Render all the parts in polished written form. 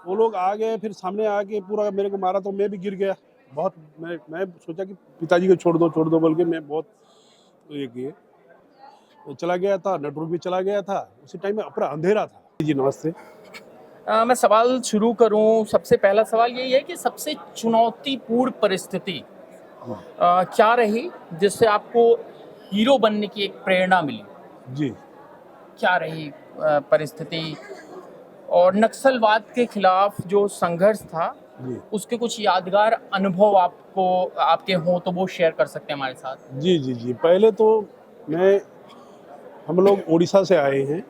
वो लोग आ गए, फिर सामने आके पूरा मेरे को मारा तो मैं भी गिर गया। बहुत मैं सोचा कि पिताजी को छोड़ दो बोल के मैं बहुत ये किए। चला गया था, नेटवर्क भी चला गया था, उसी टाइम में पूरा अंधेरा था। जी नमस्ते। मैं सवाल शुरू करूं, सबसे पहला सवाल यही है कि सबसे चुनौतीपूर्ण परिस्थिति क्या रही जिससे आपको हीरो बनने की एक प्रेरणा मिली? जी क्या रही परिस्थिति? और नक्सलवाद के खिलाफ जो संघर्ष था जी उसके कुछ यादगार अनुभव आपको आपके हों तो वो शेयर कर सकते हैं हमारे साथ। जी जी जी पहले तो मैं हम लोग उड़ीसा से आए हैं,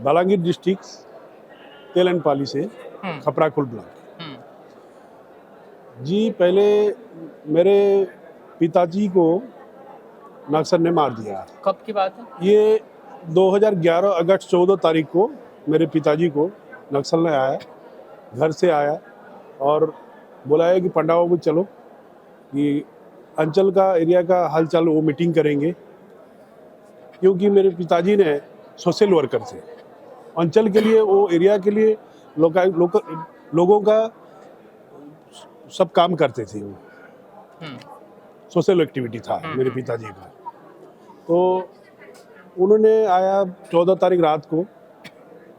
बालांगीर डिस्ट्रिक्ट, तेलनपाली से, हम्म। खपराखुल ब्लॉक। हम्म। जी पहले मेरे पिताजी को नक्सल ने मार दिया। कब की बात है? ये 2011 अगस्त 14 तारीख को मेरे पिताजी को नक्सल ने आया, घर से आया और बुलाया कि पंडाओं में चलो कि अंचल का एरिया का हालचाल वो मीटिंग करेंगे, क्योंकि मेरे पिताजी ने सोशल वर्कर थे अंचल के लिए, वो एरिया के लिए लोगों का सब काम करते थे। वो हम्म। सोशल एक्टिविटी था मेरे पिताजी का। तो उन्होंने आया 14 तारीख रात को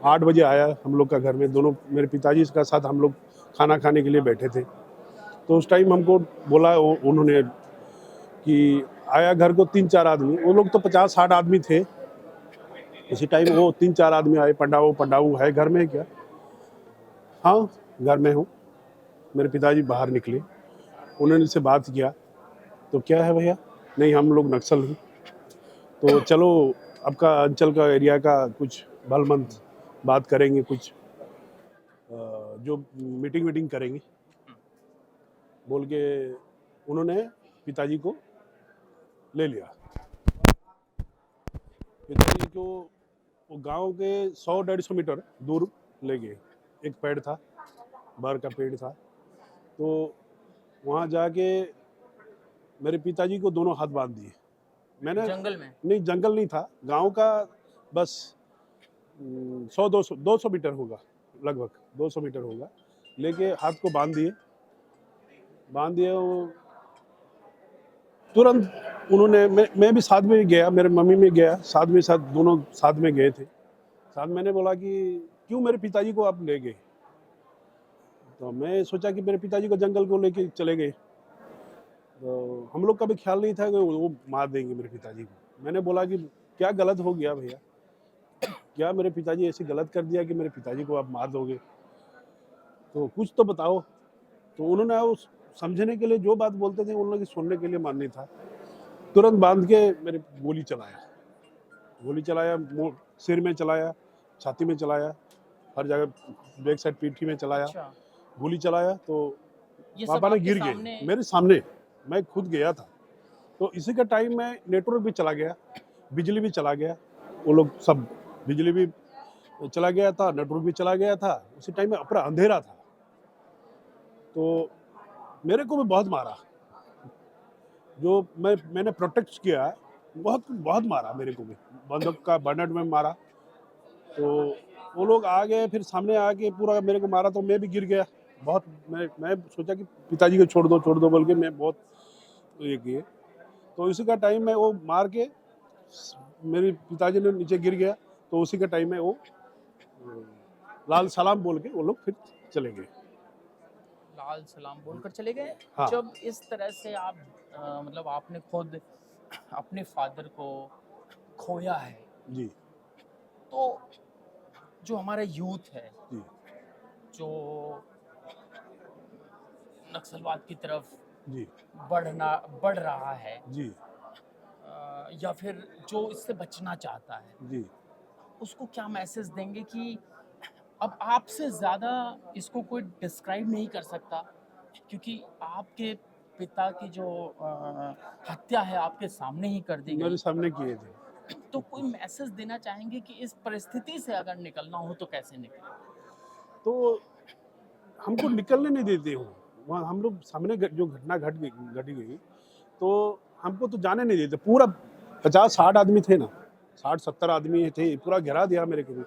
8 बजे आया हम लोग का घर में, दोनों मेरे पिताजी का साथ हम लोग खाना खाने के लिए बैठे थे। तो उस टाइम हमको बोला उन्होंने कि आया घर को 3-4 आदमी, वो लोग तो 50-60 आदमी थे। इसी टाइम वो 3-4 आदमी आए, पंडाऊ है घर में है क्या? हाँ घर में हूँ। मेरे पिताजी बाहर निकले, उन्होंने से बात किया तो क्या है भैया, नहीं हम लोग नक्सल हैं, तो चलो आपका अंचल का एरिया का कुछ भलमंद बात करेंगे, कुछ जो मीटिंग करेंगे बोल के उन्होंने पिताजी को ले लिया। पिताजी को वो गांव के 100-150 मीटर दूर ले गए। एक पेड़ था, बर का पेड़ था, तो वहाँ जाके मेरे पिताजी को दोनों हाथ बांध दिए। मैंने जंगल में? नहीं, जंगल नहीं था, गांव का बस 100-200 मीटर होगा, लगभग 200 मीटर होगा, लेके हाथ को बांध दिए वो तुरंत। उन्होंने मैं भी साथ में गया, मेरे मम्मी में गया साथ में, साथ दोनों साथ में गए थे। साथ मैंने बोला कि क्यों मेरे पिताजी को आप ले गए? तो मैं सोचा कि मेरे पिताजी को जंगल को लेके चले गए, तो हम लोग का भी ख्याल नहीं था कि वो मार देंगे मेरे पिताजी को। मैंने बोला कि क्या गलत हो गया भैया, क्या मेरे पिताजी ऐसे गलत कर दिया कि मेरे पिताजी को आप मार दोगे? तो कुछ तो बताओ। तो उन्होंने उस समझने के लिए जो बात बोलते थे उन लोग सुनने के लिए मान नहीं था। तुरंत बांध के मेरे गोली चलाया, सिर में चलाया, छाती में चलाया, हर जगह बैक साइड पीठी में चलाया। अच्छा। गोली चलाया तो ये सब पापा ने आपके गिर सामने? गए मेरे सामने, मैं खुद गया था। तो इसी का टाइम में नेटवर्क भी चला गया, बिजली भी चला गया, वो लोग सब, बिजली भी चला गया था, नेटवर्क भी चला गया था, उसी टाइम में पूरा अंधेरा था। तो मेरे को भी बहुत मारा, जो मैंने प्रोटेक्ट किया, बहुत बहुत मारा मेरे को भी, बंदूक का बर्नेट में मारा। तो वो लोग आ गए, फिर सामने आके पूरा मेरे को मारा तो मैं भी गिर गया। बहुत मैं सोचा कि पिताजी को छोड़ दो बोल के मैं बहुत ये किए। तो इसी का टाइम में वो मार के मेरे पिताजी ने नीचे गिर गया, तो उसी का टाइम में वो लाल सलाम बोल के वो लोग फिर चले गए। लाल सलाम बोलकर चले गए? हाँ जब इस तरह से आप मतलब आपने खुद अपने फादर को खोया है, जी तो जो हमारा यूथ है जी जो नक्सलवाद की तरफ जी बढ़ रहा है, जी या फिर जो इससे बचना चाहता है, जी उसको क्या मैसेज देंगे कि अब आपसे ज़्यादा इसको कोई डिस्क्राइब नहीं कर सकता, क्योंकि आपके पिता की जो हत्या है आपके सामने ही कर दी मेरे गई। सामने किए थे। तो कोई मैसेज देना चाहेंगे कि इस परिस्थिति से अगर निकलना हो तो कैसे निकले? तो हमको निकलने नहीं देते हो, वहाँ हम लोग सामने जो घटना घटी गई, तो हमको तो जाने नहीं देते। पूरा 50-60 आदमी थे ना, 60-70 आदमी थे, पूरा घेरा दिया मेरे को भी।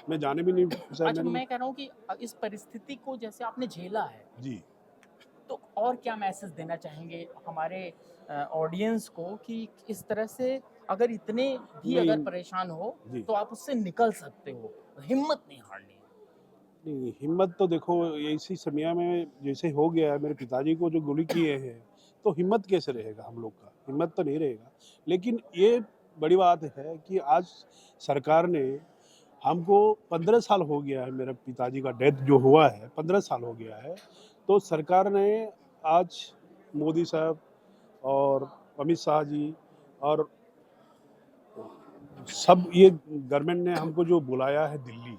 मैं जाने भी नहीं शायद अच्छा, मैंने मैं कह रहा हूँ कि इस परिस्थिति को जैसे आपने झेला है, जी तो और क्या मैसेज देना चाहेंगे हमारे ऑडियंस को कि इस तरह से अगर इतने भी नहीं अगर परेशान हो जी तो आप उससे निकल सकते हो, हिम्मत नहीं हारनी है। नहीं, हिम्मत तो देखो इसी समय में जैसे हो गया है, मेरे पिताजी को जो गोली किए हैं, तो हिम्मत कैसे रहेगा हम लोग का? हिम्मत तो नहीं रहेगा। लेकिन ये बड़ी बात है कि आज सरकार ने हमको 15 साल हो गया है, मेरे पिताजी का डेथ जो हुआ है 15 साल हो गया है। तो सरकार ने आज मोदी साहब और अमित शाह जी और सब ये गवर्नमेंट ने हमको जो बुलाया है दिल्ली,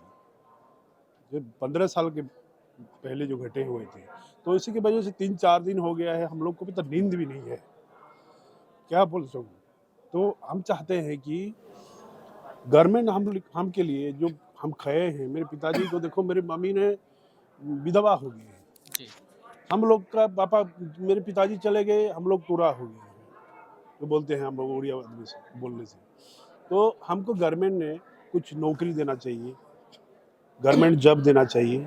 जो 15 साल के पहले जो घटे हुए थे, तो इसी की वजह से 3-4 दिन हो गया है, हम लोग को भी तो नींद भी नहीं है, क्या बोल सकूँ। तो हम चाहते हैं कि गवर्नमेंट हम के लिए जो हम खए हैं, मेरे पिताजी को देखो, मेरी मम्मी ने विधवा हो गई है, जी। हम लोग का पापा, मेरे पिताजी चले गए, हम लोग पूरा हो गए हैं, जो बोलते हैं हम लोग उड़िया आदमी से बोलने से। तो हमको गवर्नमेंट ने कुछ नौकरी देना चाहिए, गवर्नमेंट जॉब देना चाहिए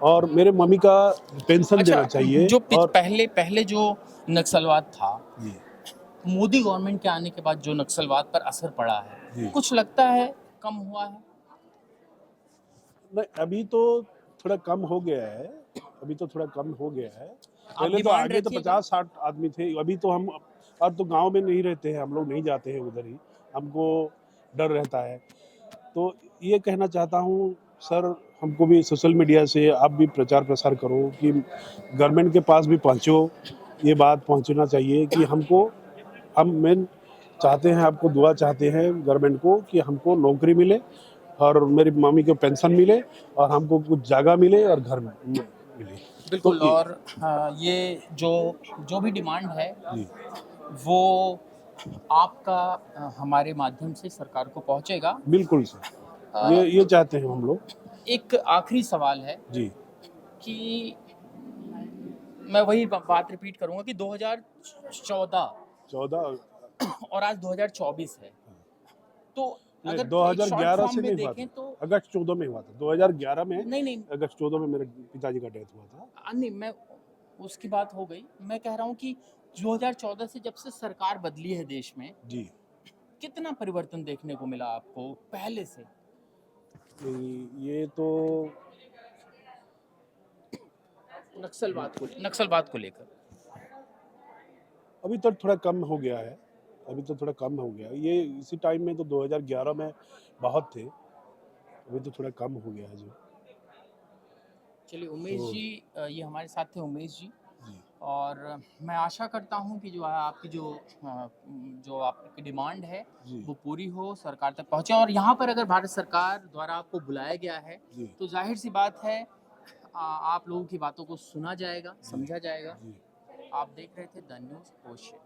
और मेरे मम्मी का पेंशन अच्छा, देना चाहिए। जो और पहले पहले जो नक्सलवाद था, जी मोदी गवर्नमेंट के आने के बाद जो नक्सलवाद पर असर पड़ा है, जी कुछ लगता है कम हुआ है? नहीं, अभी तो थोड़ा कम हो गया है, अभी तो थोड़ा कम हो गया है। आप पहले तो डिमांड आगे तो रखिएगा। 50-60 आदमी थे, अभी तो हम अब तो गांव में नहीं रहते हैं, हम लोग नहीं जाते हैं उधर ही, हमको डर रहता है। तो ये कहना चाहता हूँ सर, हमको भी सोशल मीडिया से आप भी प्रचार प्रसार करो कि गवर्नमेंट के पास भी पहुँचो, ये बात पहुँचना चाहिए कि हमको, हम मेन चाहते हैं, आपको दुआ चाहते हैं गवर्नमेंट को कि हमको नौकरी मिले और मेरी मम्मी को पेंशन मिले और हमको कुछ जगह मिले और घर मिले। तो बिल्कुल। और ये जो जो भी डिमांड है जी वो आपका हमारे माध्यम से सरकार को पहुंचेगा। बिल्कुल सर, अ, ये चाहते हैं हम लोग। एक आखिरी सवाल है जी कि मैं वही बात रिपीट करूंगा कि 2014 14 और आज 2024 है, तो नहीं, अगर एक शॉर्ट 2011 फॉर्म से में नहीं हुआ देखें था, तो अगस्त 14 में हुआ था, 2011 में, नहीं नहीं, अगस्त 14 में मेरे पिताजी का डेथ हुआ था। नहीं, मैं उसकी बात हो गई। मैं कह रहा हूँ कि 2014 से जब से सरकार बदली है देश में, जी कितना परिवर्तन देखने को मिला आपको पहले से? ये तो नक्सलवाद को लेकर। अभी तो थोड़ा कम हो गया है, अभी तो थोड़ा कम हो गया है। ये इसी टाइम में तो 2011 में बहुत थे, अभी तो थोड़ा कम हो गया है जो। चलिए उमेश तो जी, ये हमारे साथ थे उमेश जी। जी और मैं आशा करता हूँ कि जो है आपकी जो आपकी डिमांड है जी वो पूरी हो, सरकार तक पहुँचे। और यहाँ पर अगर भारत सरकार द्वारा आपको बुलाया गया है जी तो जाहिर सी बात है आप लोगों की बातों को सुना जाएगा, जी समझा जाएगा। जी आप देख रहे थे द न्यूज़ ओशियन।